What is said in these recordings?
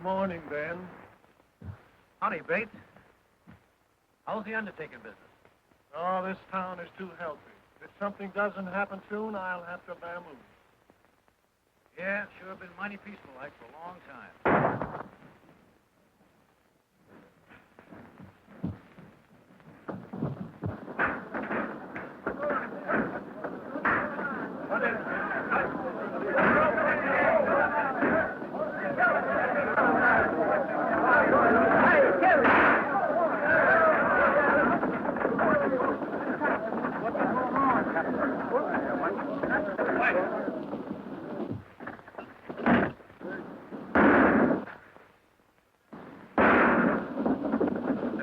Morning, Ben. Howdy, Bates. How's the undertaking business? Oh, this town is too healthy. If something doesn't happen soon, I'll have to bamboo. Yeah, sure been mighty peaceful like for a long time.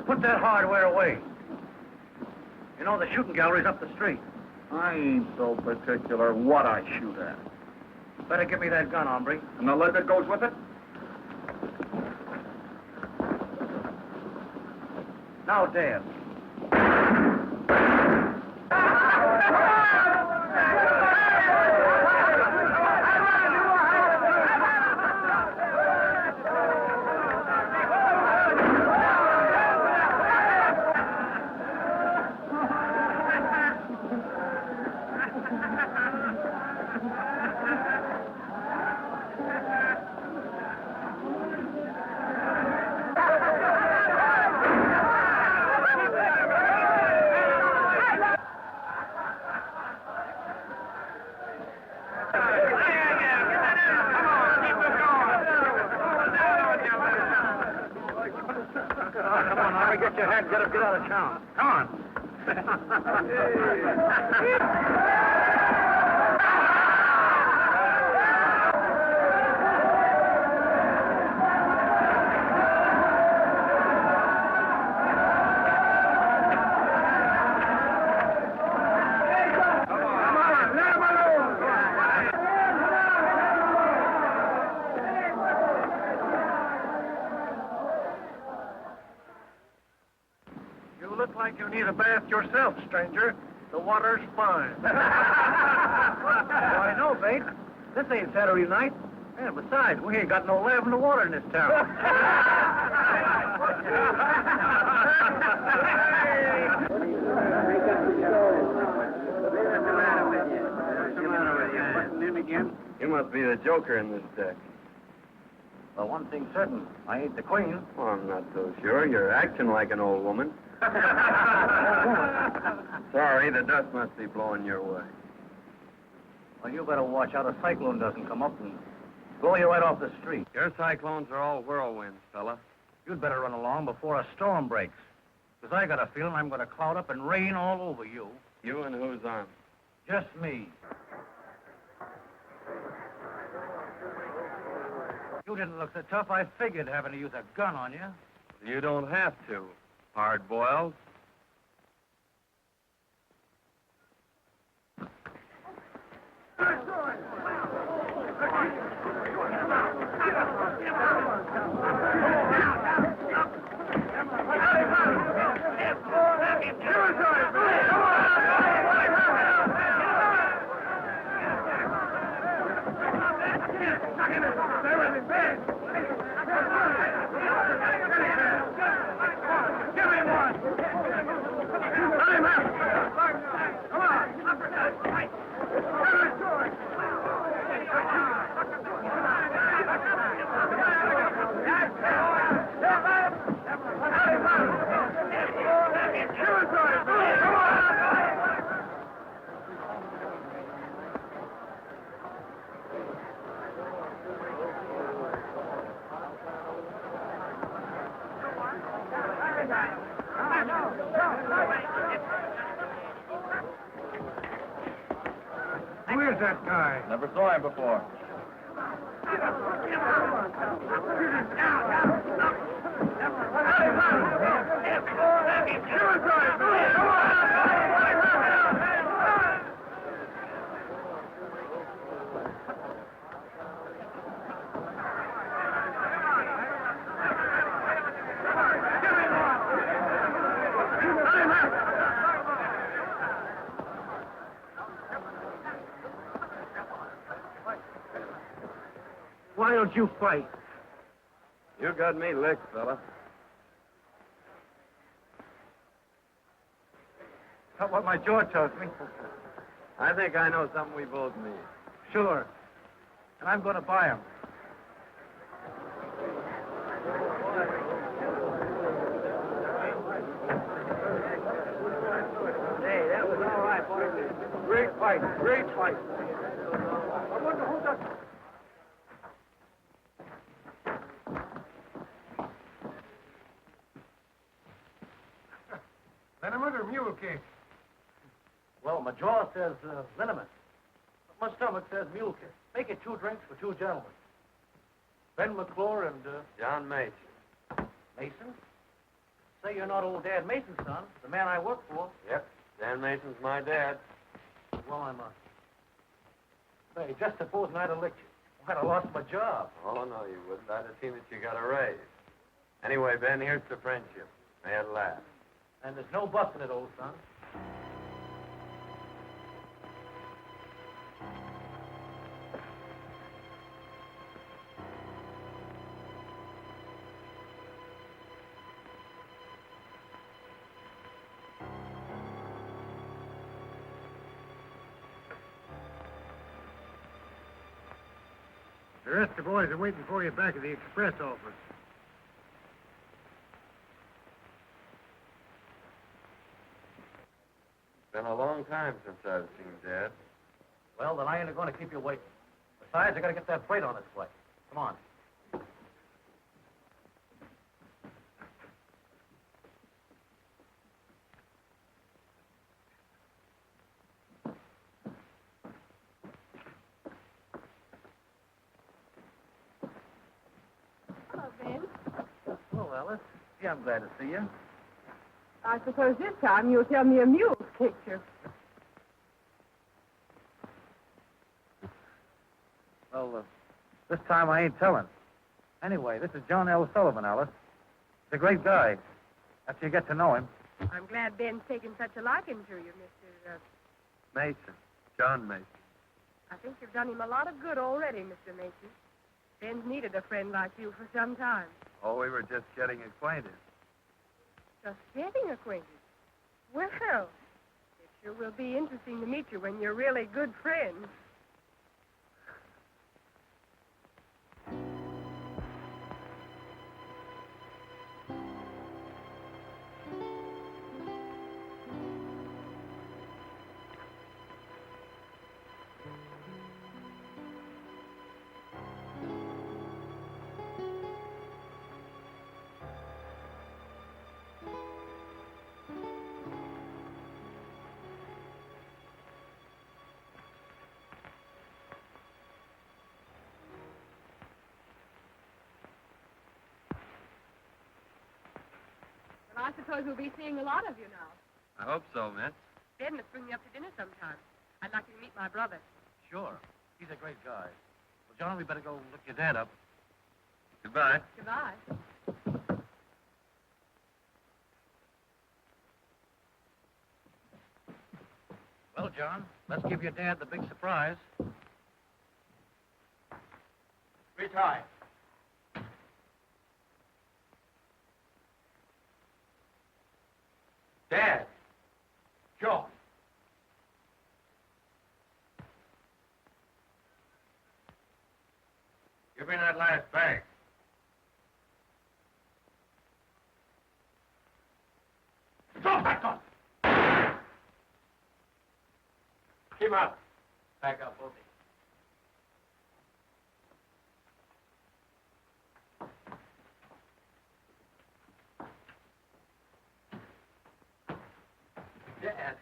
Put that hardware away. You know, the shooting gallery's up the street. I ain't so particular what I shoot at. Better give me that gun, hombre. And the lead that goes with it? Now, dance. Get your head, get out of town. Come on. You need a bath yourself, stranger. The water's fine. Well, I know, Bates. This ain't Saturday night. And besides, we ain't got no lavender water in this town. You must be the joker in this deck. Well, one thing's certain. I ain't the queen. Well, I'm not so sure. You're acting like an old woman. Sorry, the dust must be blowing your way. Well, you better watch out a cyclone doesn't come up and blow you right off the street. Your cyclones are all whirlwinds, fella. You'd better run along before a storm breaks. Because I got a feeling I'm going to cloud up and rain all over you. You and who's on? Just me. You didn't look so tough, I figured having to use a gun on you. You don't have to. Hard-boiled. Who is that guy? Never saw him before. Why don't you fight? You got me licked, fella. That's what my jaw tells me. I think I know something we both need. Sure. And I'm going to buy them. Hey, that was all right, boys. Great fight. Great fight. I wonder who does... Liniment or mule cake? Well, my jaw says liniment. But my stomach says mule cake. Make it 2 drinks for 2 gentlemen. Ben McClure and, John Mason. Mason? Say you're not old Dad Mason's son, the man I work for. Yep. Dan Mason's my dad. Well, I'm Say, just supposing I'd have licked you. I'd have lost my job. Oh, no, you wouldn't. I'd have seen that you got a raise. Anyway, Ben, here's to friendship. May it last. And there's no busting it, old son. The rest of the boys are waiting for you back at the express office. Been a long time since I've seen Dad. Well, then I ain't going to keep you waiting. Besides, I got to get that freight on its way. Come on. Hello, Ben. Hello, Alice. Yeah, I'm glad to see you. I suppose this time you'll tell me a mule's kicked you. Well, this time I ain't telling. Anyway, this is John L. Sullivan, Alice. He's a great guy. After you get to know him. I'm glad Ben's taken such a liking to you, Mr. Mason. John Mason. I think you've done him a lot of good already, Mr. Mason. Ben's needed a friend like you for some time. Oh, we were just getting acquainted. Just getting acquainted. Well, it sure will be interesting to meet you when you're really good friends. Well, I suppose we'll be seeing a lot of you now. I hope so, miss. Ben must bring you up to dinner sometime. I'd like you to meet my brother. Sure. He's a great guy. Well, John, we better go look your dad up. Goodbye. Goodbye. Well, John, let's give your dad the big surprise. Retie. Dad. John. Give me that last bag. Drop that gun! Keep up. Back up, Bobby. Dad.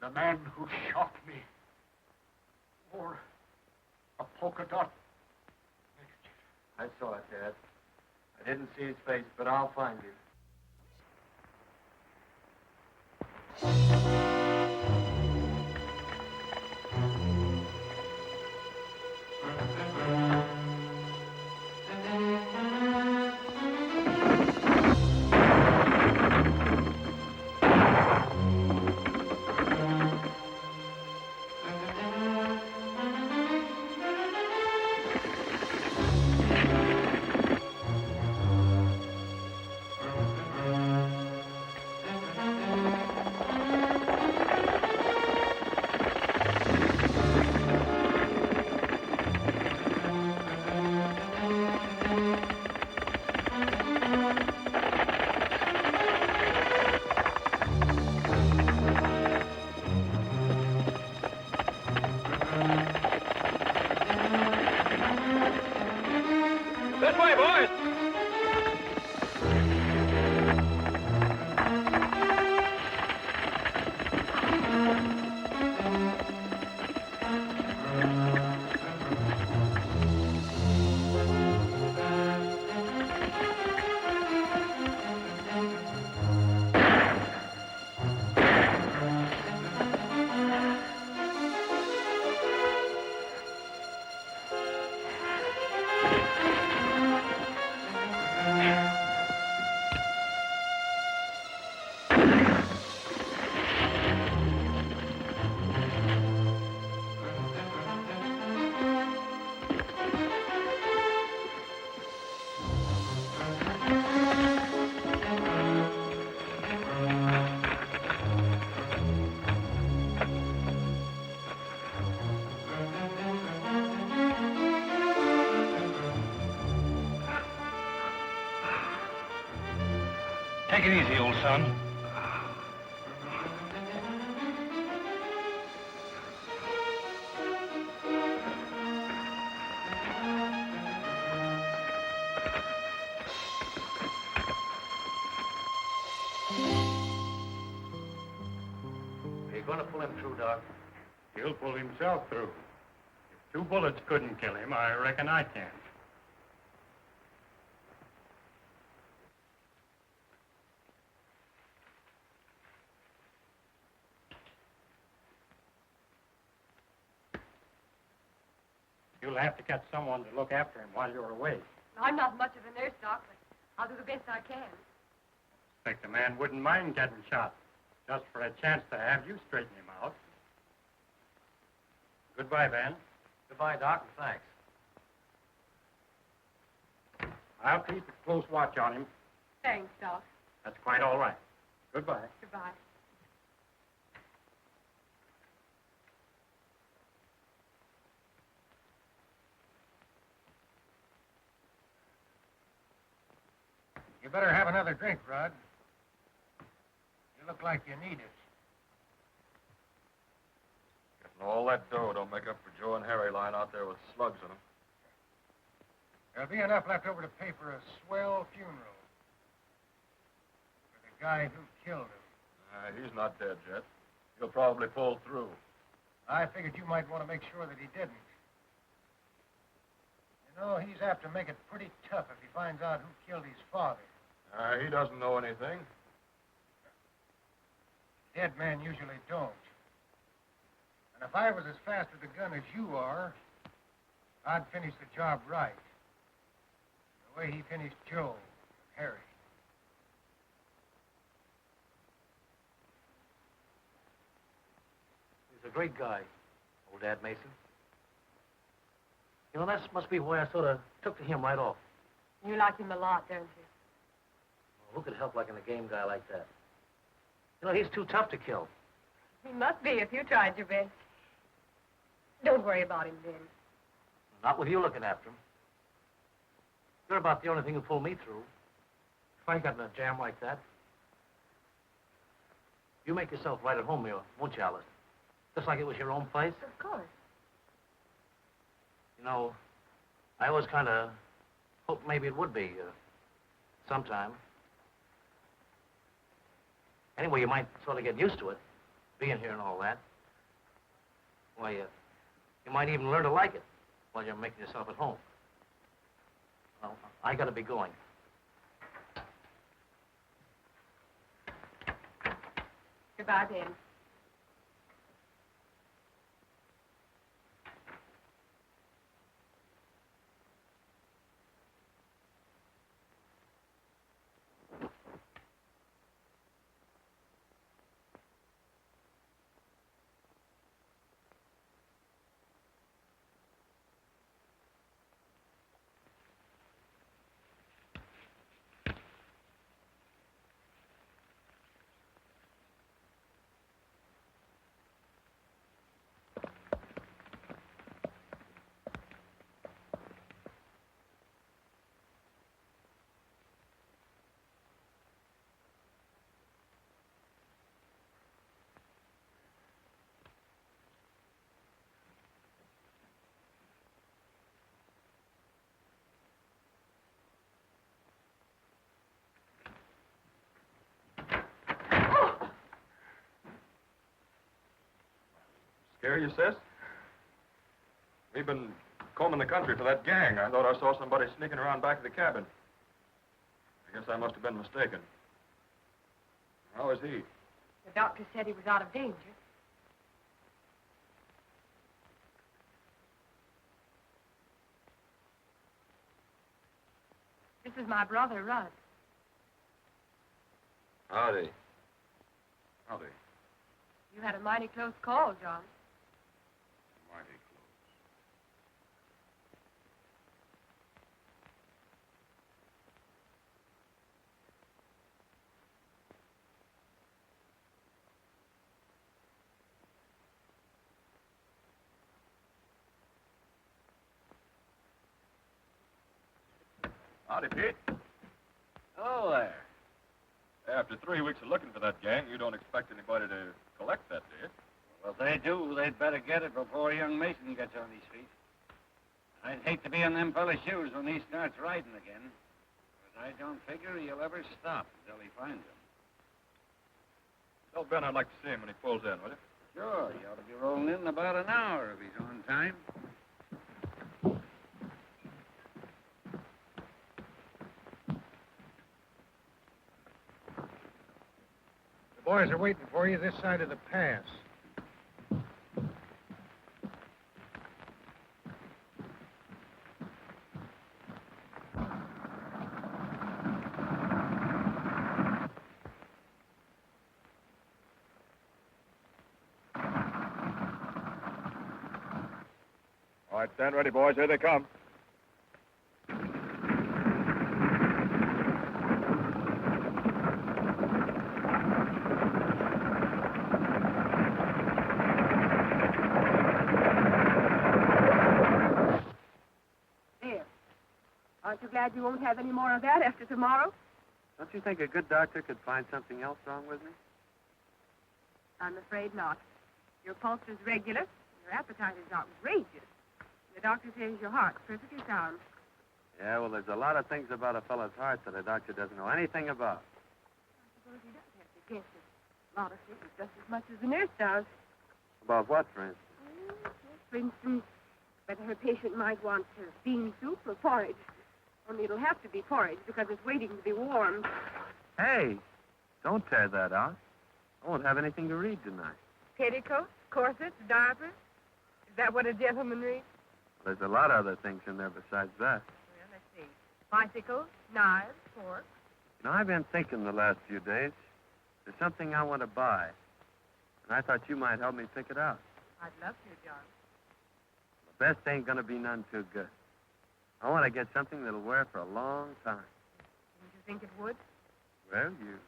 The man who shot me wore a polka dot neckerchief. I saw it, Dad. I didn't see his face, but I'll find him. Take it easy, old son. Are you going to pull him through, Doc? He'll pull himself through. If 2 bullets couldn't kill him, I reckon I can. You'll have to get someone to look after him while you're away. I'm not much of a nurse, Doc, but I'll do the best I can. Think the man wouldn't mind getting shot, just for a chance to have you straighten him out. Goodbye, Ben. Goodbye, Doc, and thanks. I'll keep a close watch on him. Thanks, Doc. That's quite all right. Goodbye. Goodbye. You better have another drink, Rod. You look like you need it. Getting all that dough don't make up for Joe and Harry lying out there with slugs in them. There'll be enough left over to pay for a swell funeral for the guy who killed him. He's not dead yet. He'll probably pull through. I figured you might want to make sure that he didn't. You know, he's apt to make it pretty tough if he finds out who killed his father. He doesn't know anything. Dead men usually don't. And if I was as fast with the gun as you are, I'd finish the job right. The way he finished Joe and Harry. He's a great guy, old Dad Mason. You know, that must be why I sort of took to him right off. You like him a lot, don't you? Who could help liking a game guy like that? You know, he's too tough to kill. He must be if you tried your best. Don't worry about him, Ben. Not with you looking after him. You're about the only thing who pulled me through. If I got in a jam like that. You make yourself right at home here, won't you, Alice? Just like it was your own place. Of course. You know, I always kind of hoped maybe it would be sometime. Anyway, you might sort of get used to it, being here and all that. Why, you might even learn to like it while you're making yourself at home. Well, I gotta be going. Goodbye, Ben. Scare you, sis? We've been combing the country for that gang. I thought I saw somebody sneaking around back of the cabin. I guess I must have been mistaken. How is he? The doctor said he was out of danger. This is my brother, Rudd. Howdy. Howdy. You had a mighty close call, John. Mighty close. Howdy, Pete. Oh, there. After 3 weeks of looking for that gang, you don't expect anybody to collect that, do you? Well, if they do, they'd better get it before young Mason gets on his feet. I'd hate to be in them fellas' shoes when he starts riding again. But I don't figure he'll ever stop until he finds them. Tell Ben I'd like to see him when he pulls in, will you? Sure, he ought to be rolling in about an hour if he's on time. The boys are waiting for you this side of the pass. All right, stand ready, boys. Here they come. There. Aren't you glad you won't have any more of that after tomorrow? Don't you think a good doctor could find something else wrong with me? I'm afraid not. Your pulse is regular. Your appetite is outrageous. The doctor says your heart's perfectly sound. Yeah, well, there's a lot of things about a fellow's heart that a doctor doesn't know anything about. I suppose he does have to guess it. A lot of things, just as much as the nurse does. About what, for instance? For instance, whether her patient might want bean soup or porridge. Only it'll have to be porridge because it's waiting to be warmed. Hey, don't tear that out. I won't have anything to read tonight. Petticoats, corsets, diapers. Is that what a gentleman reads? There's a lot of other things in there besides that. Well, let's see. Bicycles, knives, forks. You know, I've been thinking the last few days. There's something I want to buy. And I thought you might help me pick it out. I'd love to, John. The best ain't going to be none too good. I want to get something that'll wear for a long time. Didn't you think it would? Well, you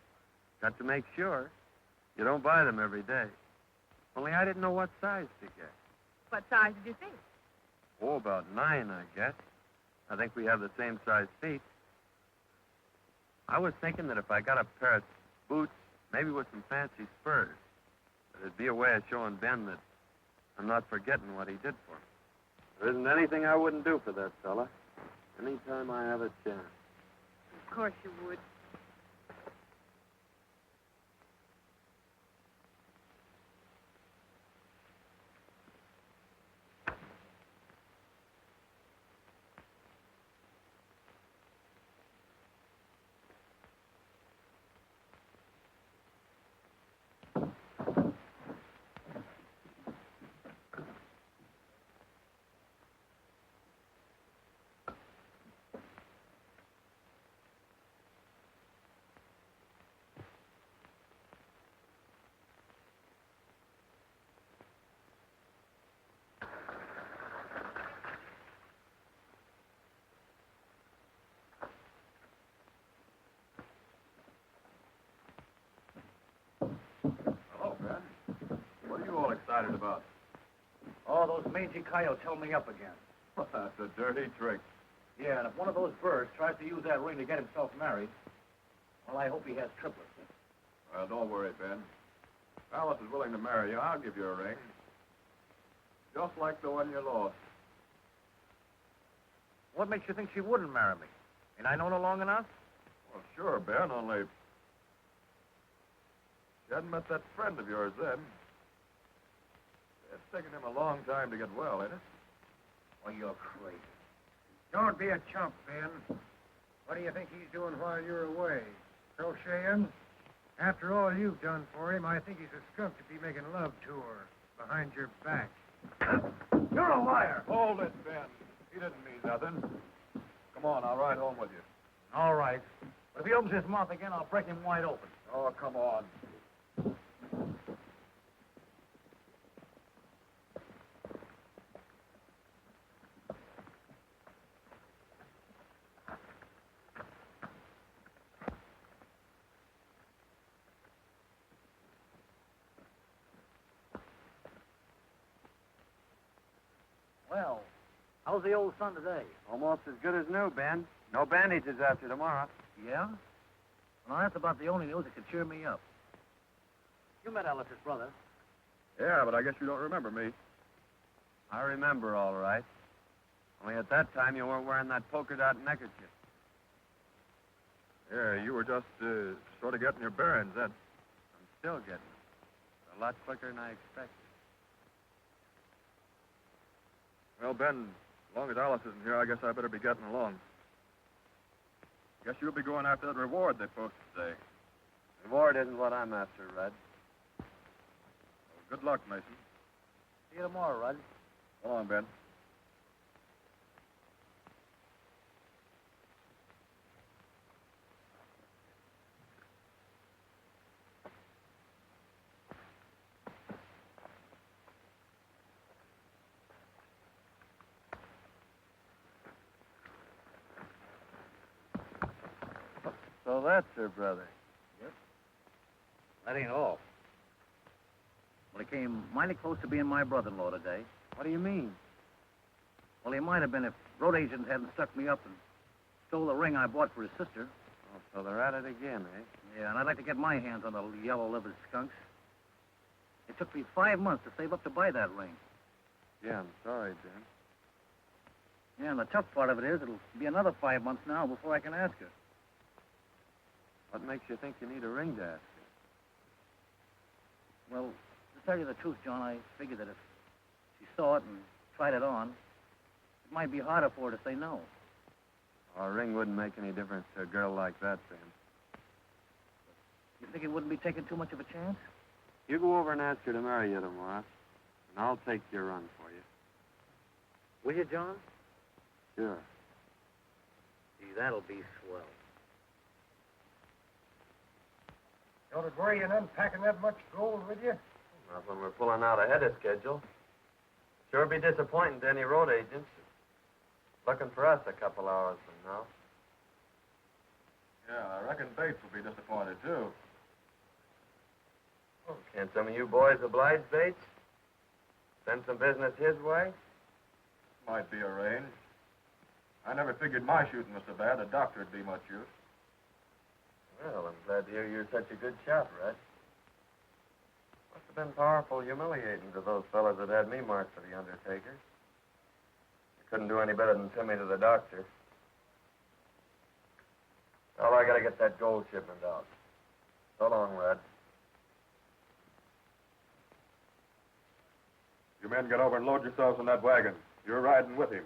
got to make sure. You don't buy them every day. Only I didn't know what size to get. What size did you think? Oh, about 9, I guess. I think we have the same size feet. I was thinking that if I got a pair of boots, maybe with some fancy spurs, that it'd be a way of showing Ben that I'm not forgetting what he did for me. There isn't anything I wouldn't do for that fella. Anytime I have a chance. Of course you would. Hello, Ben. What are you all excited about? Oh, those mangy coyotes held me up again. That's a dirty trick. Yeah, and if one of those birds tries to use that ring to get himself married, well, I hope he has triplets. Well, don't worry, Ben. If Alice is willing to marry you, I'll give you a ring. Just like the one you lost. What makes you think she wouldn't marry me? Ain't I known her long enough? Well, sure, Ben, only... You hadn't met that friend of yours then. It's taken him a long time to get well, ain't it? Oh, you're crazy. Don't be a chump, Ben. What do you think he's doing while you're away? Crocheting? After all you've done for him, I think he's a skunk to be making love to her behind your back. You're a liar. Hold it, Ben. He didn't mean nothing. Come on, I'll ride home with you. All right. But if he opens his mouth again, I'll break him wide open. Oh, come on. Well, how's the old sun today? Almost as good as new, Ben. No bandages after tomorrow. Yeah? Well, that's about the only news that could cheer me up. You met Alice's brother. Yeah, but I guess you don't remember me. I remember all right. Only at that time you weren't wearing that polka dot neckerchief. Yeah, you were just sort of getting your bearings then. I'm still getting them. A lot quicker than I expected. Well, Ben, as long as Alice isn't here, I guess I better be getting along. Guess you'll be going after that reward they posted today. Reward isn't what I'm after, Red. Well, good luck, Mason. See you tomorrow, Rudd. So long, Ben. So that's her brother. That ain't all. Well, he came mighty close to being my brother-in-law today. What do you mean? Well, he might have been if road agents hadn't stuck me up and stole the ring I bought for his sister. Oh, so they're at it again, eh? Yeah, and I'd like to get my hands on the yellow-livered skunks. It took me 5 months to save up to buy that ring. Yeah, I'm sorry, Ben. Yeah, and the tough part of it is it'll be another 5 months now before I can ask her. What makes you think you need a ring to ask her? Well, to tell you the truth, John, I figured that if she saw it and tried it on, it might be harder for her to say no. Oh, a ring wouldn't make any difference to a girl like that, Ben. You think it wouldn't be taking too much of a chance? You go over and ask her to marry you tomorrow, and I'll take your run for you. Will you, John? Sure. Gee, that'll be swell. Don't it worry you in unpacking that much gold with you? Not when we're pulling out ahead of schedule. Sure be disappointing to any road agents. Looking for us a couple hours from now. Yeah, I reckon Bates will be disappointed, too. Can't some of you boys oblige Bates? Send some business his way? Might be arranged. I never figured my shooting was so bad a doctor would be much use. Well, I'm glad to hear you're such a good shot, Red. Must have been powerful humiliating to those fellas that had me marked for the undertaker. I couldn't do any better than send me to the doctor. Well, I gotta get that gold shipment out. So long, Red. You men get over and load yourselves in that wagon. You're riding with him.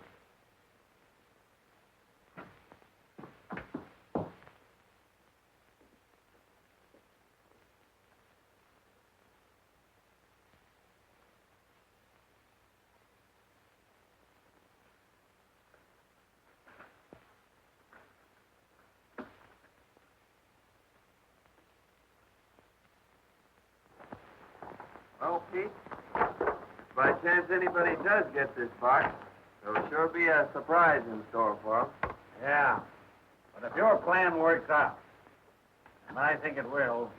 Well, Pete, if by chance anybody does get this box, there'll sure be a surprise in store for them. Yeah. But if your plan works out, and I think it will,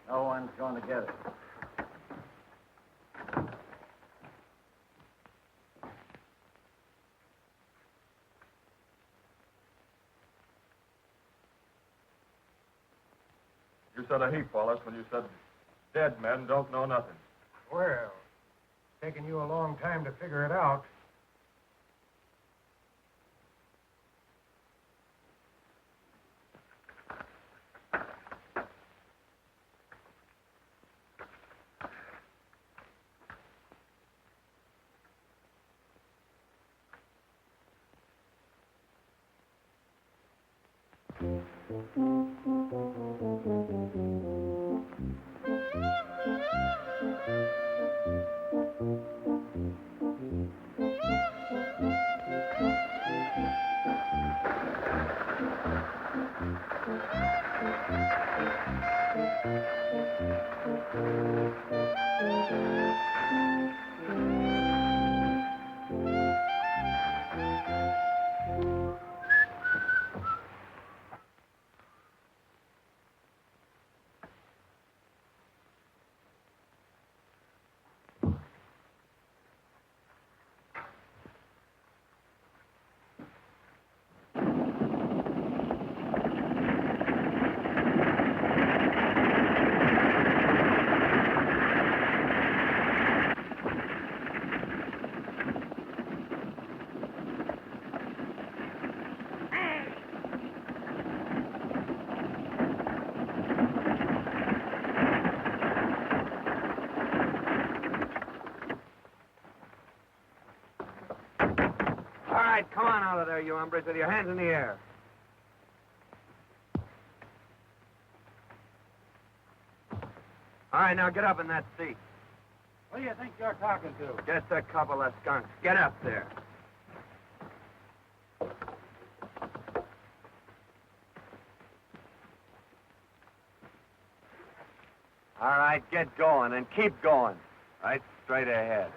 no one's going to get it. You said a heap, Wallace, when you said dead men don't know nothing. Well, it's taken you a long time to figure it out. right, come on out of there, you hombres, with your hands in the air. All right, now get up in that seat. Who do you think you're talking to? Just a couple of skunks. Get up there. All right, get going and keep going. Right straight ahead.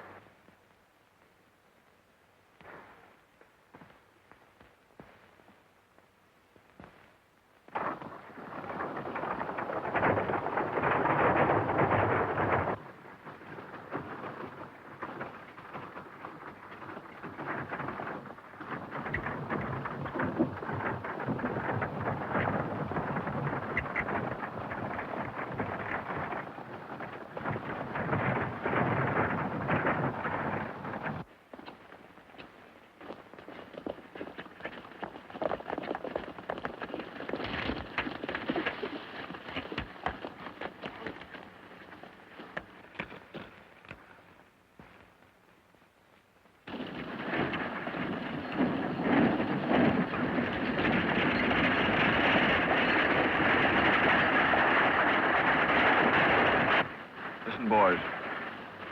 Listen, boys.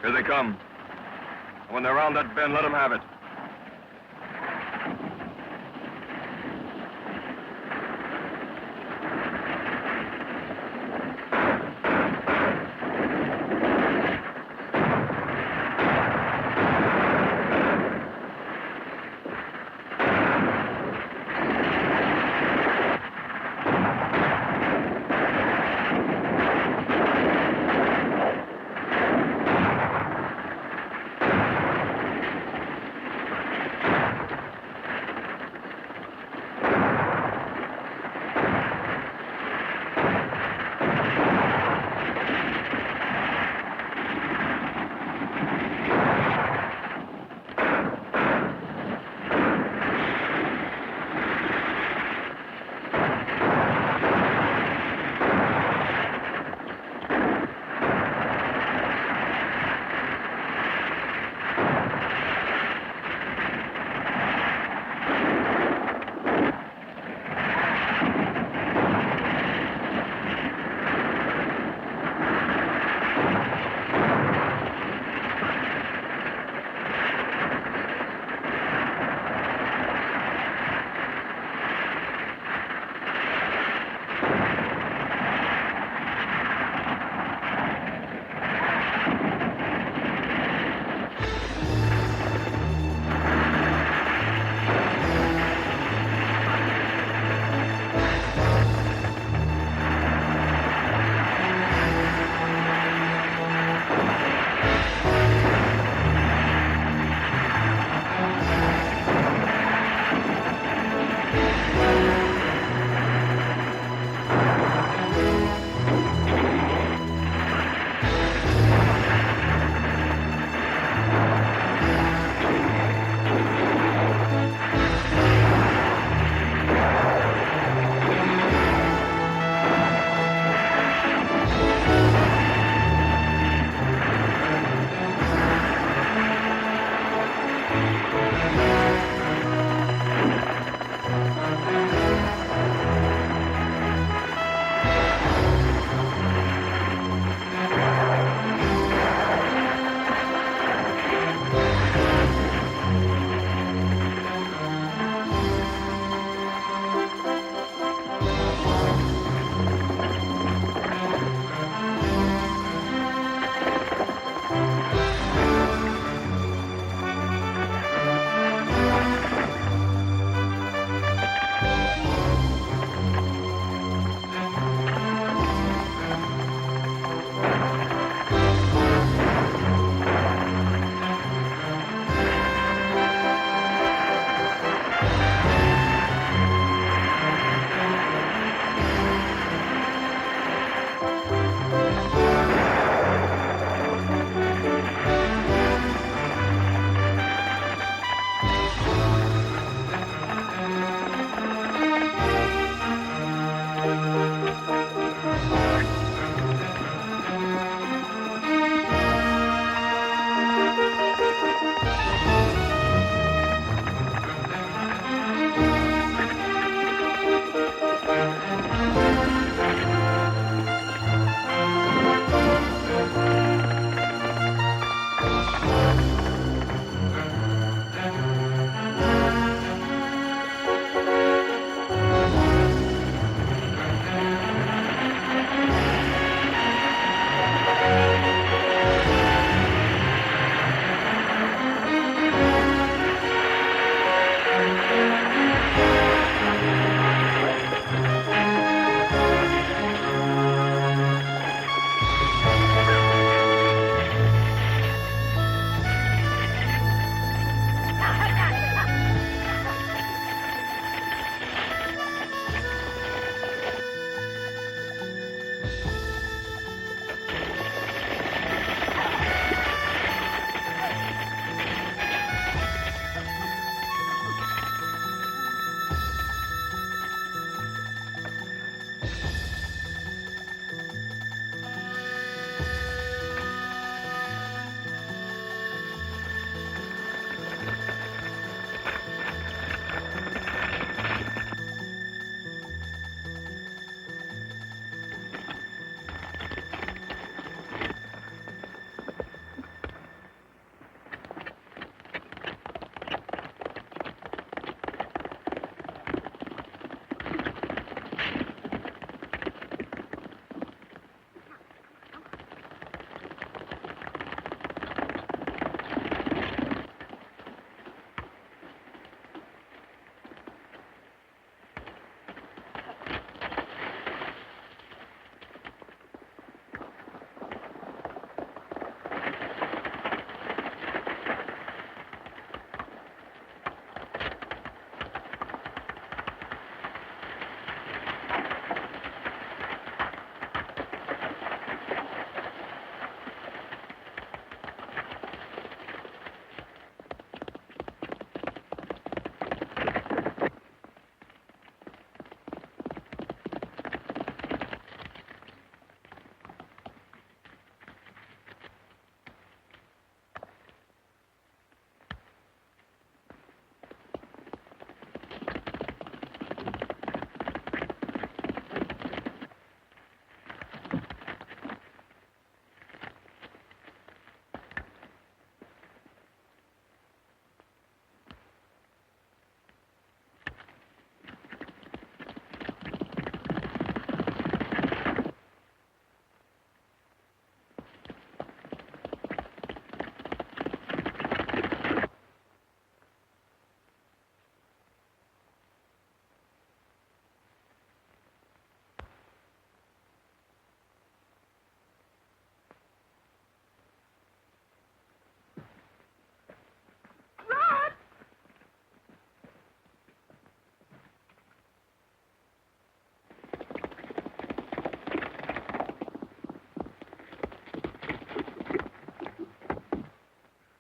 Here they come. When they're around that bend, let them have it.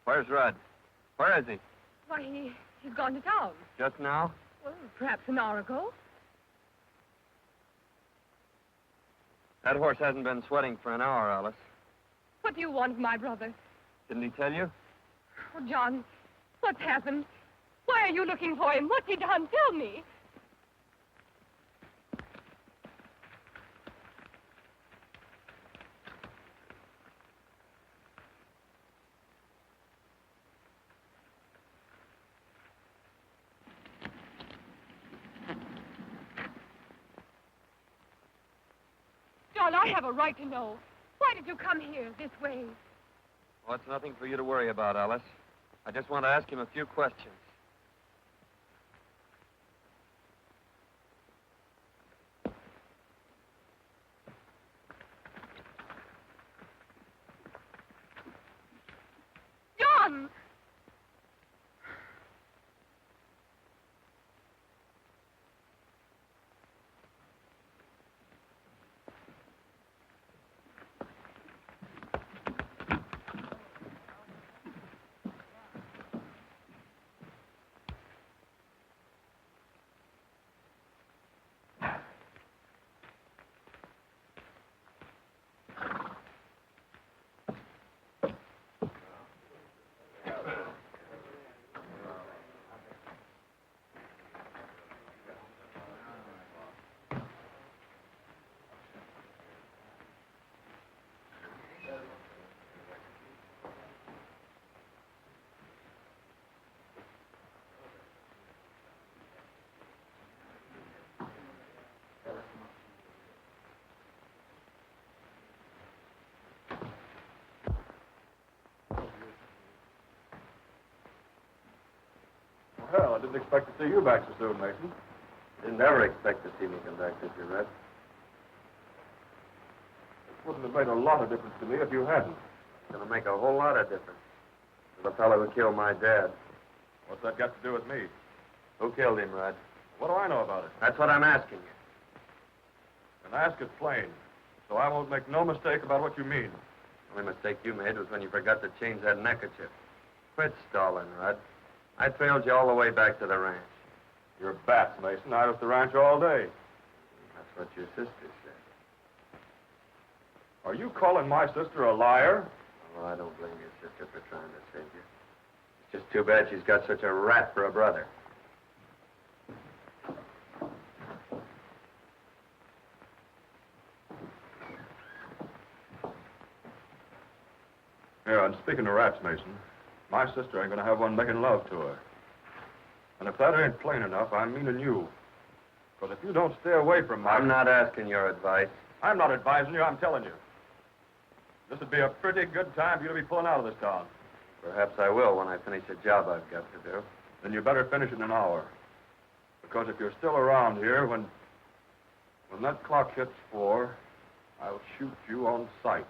Where's Rudd? Where is he? Why, he's gone to town. Just now? Well, perhaps an hour ago. That horse hasn't been sweating for an hour, Alice. What do you want of my brother? Didn't he tell you? Oh, John, what's happened? Why are you looking for him? What's he done? Tell me. John, I have a right to know. Why did you come here this way? Well, it's nothing for you to worry about, Alice. I just want to ask him a few questions. John! Well, I didn't expect to see you back so soon, Mason. Didn't ever expect to see me come back, did you, Red? It wouldn't have made a lot of difference to me if you hadn't. It's going to make a whole lot of difference. To the fellow who killed my dad. What's that got to do with me? Who killed him, Red? What do I know about it? That's what I'm asking you. And ask it plain, so I won't make no mistake about what you mean. The only mistake you made was when you forgot to change that neckerchief. Quit stalling, Rudd. I trailed you all the way back to the ranch. You're bats, Mason. I was at the ranch all day. That's what your sister said. Are you calling my sister a liar? Oh, I don't blame your sister for trying to save you. It's just too bad she's got such a rat for a brother. Yeah, and speaking of rats, Mason, my sister ain't gonna have one making love to her. And if that ain't plain enough, I'm meaning you. Because if you don't stay away from my... I'm not asking your advice. I'm not advising you, I'm telling you. This would be a pretty good time for you to be pulling out of this town. Perhaps I will when I finish a job I've got to do. Then you better finish in an hour. Because if you're still around here, when that clock hits 4, I'll shoot you on sight.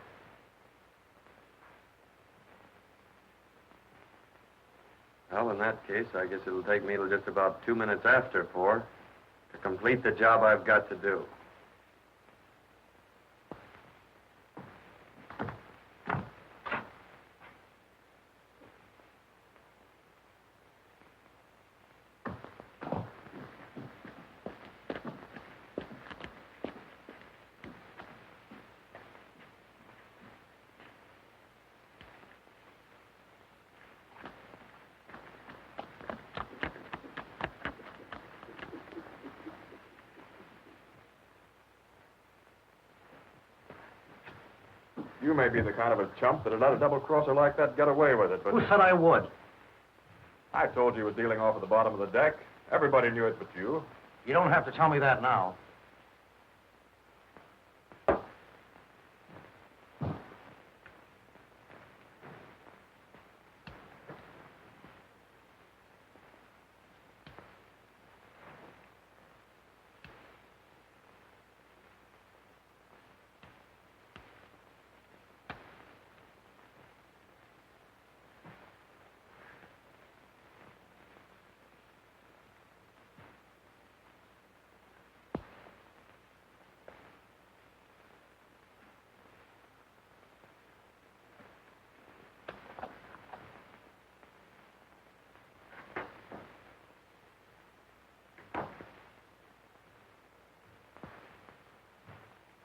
Well, in that case, I guess it'll take me till just about 2 minutes after 4 to complete the job I've got to do. You may be the kind of a chump that'd let a double-crosser like that get away with it, but... Who said I would? I told you he was dealing off at the bottom of the deck. Everybody knew it but you. You don't have to tell me that now.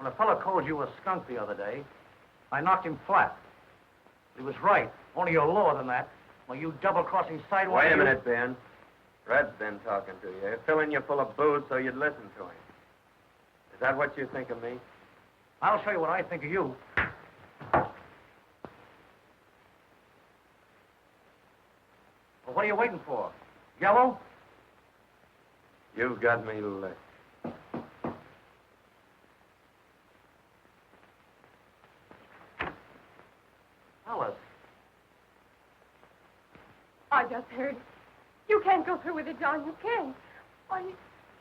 When a fellow called you a skunk the other day, I knocked him flat. He was right. Only you're lower than that. Well, you double-crossing sidewalk... Wait a minute, Ben. Red's been talking to you. Filling you full of booze so you'd listen to him. Is that what you think of me? I'll show you what I think of you. Well, what are you waiting for? Yellow? You've got me licked. Alice. I just heard. You can't go through with it, John. You can't. Why,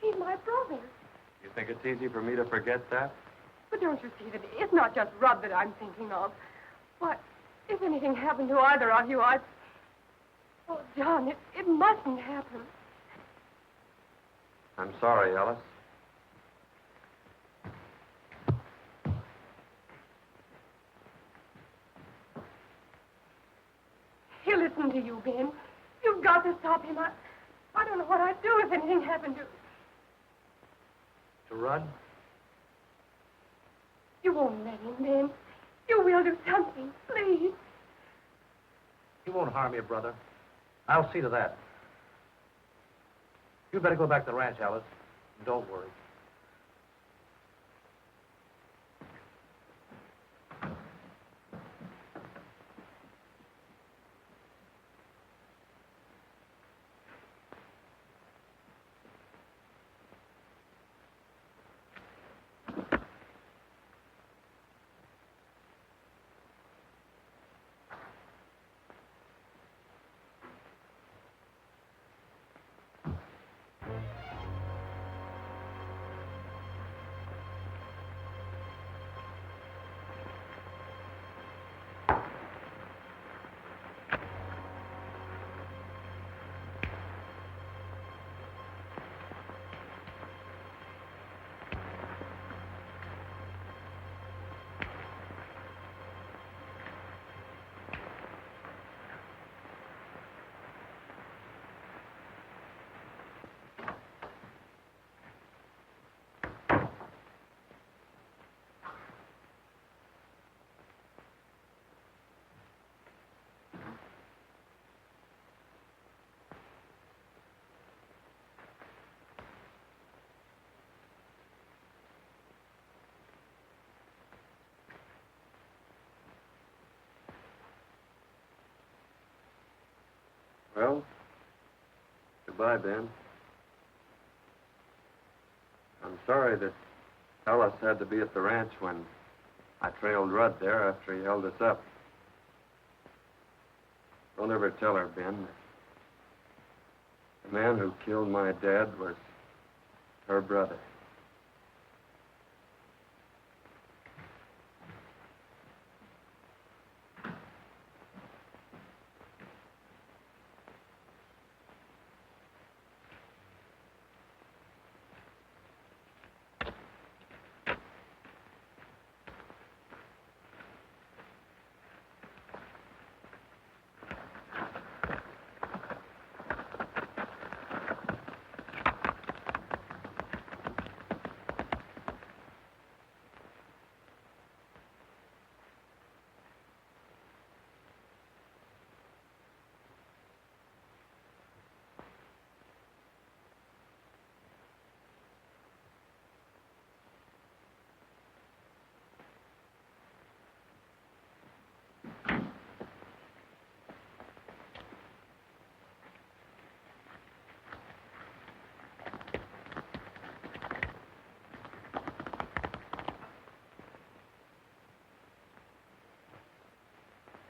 he's my brother. You think it's easy for me to forget that? But don't you see that it's not just Rudd that I'm thinking of? Why, if anything happened to either of you, I'd... Oh, John, it mustn't happen. I'm sorry, Alice. He'll listen to you, Ben. You've got to stop him. I don't know what I'd do if anything happened to... To Rudd? You won't let him, Ben. You will do something, please. He won't harm you, brother. I'll see to that. You better go back to the ranch, Alice. And don't worry. Well, goodbye, Ben. I'm sorry that Alice had to be at the ranch when I trailed Rudd there after he held us up. Don't ever tell her, Ben, that the man who killed my dad was her brother.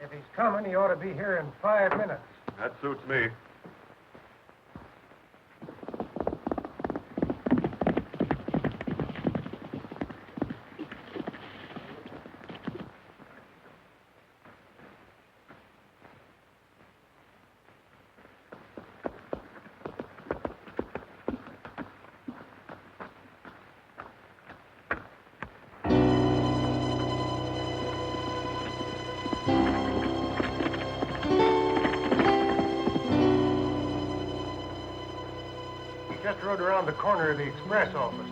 If he's coming, he ought to be here in 5 minutes. That suits me. Just rode around the corner of the express office.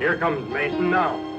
Here comes Mason now.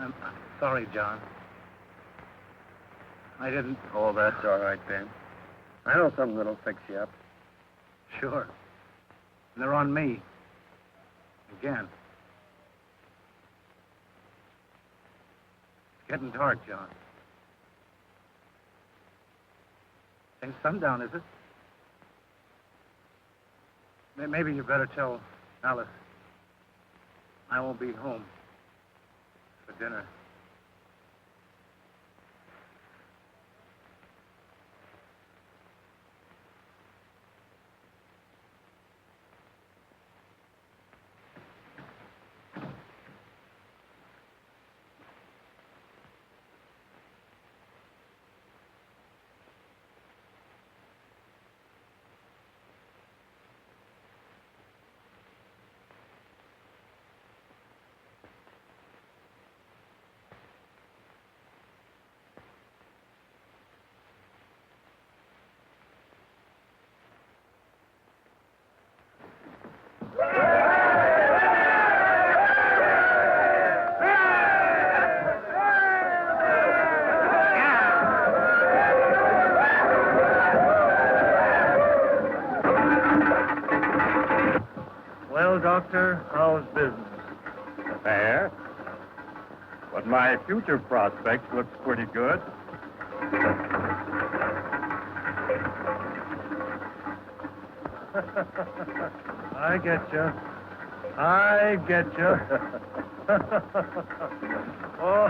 I'm sorry, John. I didn't... Oh, that's all right, Ben. I know something that'll fix you up. Sure. And they're on me. Again. It's getting dark, John. Ain't sundown, is it? Maybe you better tell Alice I won't be home for dinner. Fair. But my future prospects look pretty good. I get you. I get you. Oh.